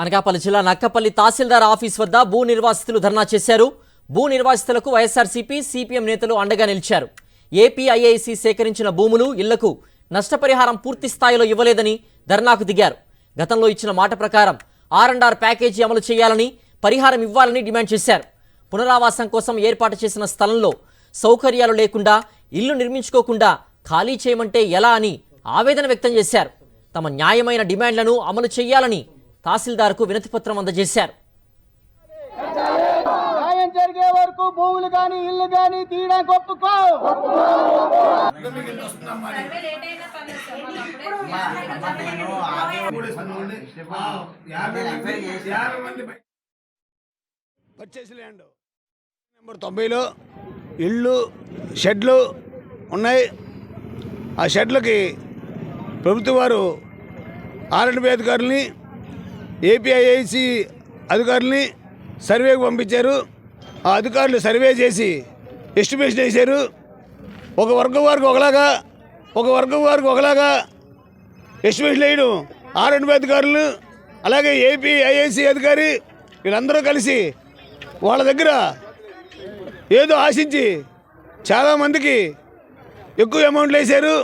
అనకాపల్లి జిల్లా నక్కపల్లి తహసీల్దార్ ఆఫీస్ వద్ద భూ నిర్వాసితులు ధర్నా చేశారు. భూ నిర్వాసితులకు వైఎస్ఆర్సీపీ, సిపిఎం నేతలు అండగా నిలిచారు. ఏపీఐఐసి సేకరించిన భూములు, ఇళ్లకు నష్టపరిహారం పూర్తి స్థాయిలో ఇవ్వలేదని ధర్నాకు దిగారు. గతంలో ఇచ్చిన మాట ప్రకారం R&R ప్యాకేజీ అమలు చేయాలని, పరిహారం ఇవ్వాలని డిమాండ్ చేశారు. పునరావాసం కోసం ఏర్పాటు చేసిన స్థలంలో సౌకర్యాలు లేకుండా ఇల్లు నిర్మించుకోకుండా ఖాళీ చేయమంటే ఎలా అని ఆవేదన వ్యక్తం చేశారు. తమ న్యాయమైన డిమాండ్లను అమలు చేయాలని తహసీల్దార్కు వినతిపత్రం అందజేశారు. న్యాయం జరిగే వరకు భూములు కానీ ఇల్లు కానీ తీయడానికి ఒప్పుకో. పర్చేస్ ల్యాండ్ నెంబర్ 90లో ఇళ్ళు, షెడ్లు ఉన్నాయి. ఆ షెడ్లకి ప్రభుత్వ వారు R&B అధికారులని, ఏపీఐఐసి అధికారులని సర్వేకి పంపించారు. ఆ అధికారులు సర్వే చేసి ఎస్టిమేషన్ వేశారు. ఒక వర్గం వారికి ఒకలాగా, ఒక వర్గం వారికి ఒకలాగా ఎస్టిమేషన్ వేయడం R&B అధికారులు, అలాగే ఏపీఐఐసి అధికారి వీళ్ళందరూ కలిసి వాళ్ళ దగ్గర ఏదో ఆశించి చాలామందికి ఎక్కువ అమౌంట్లు వేశారు.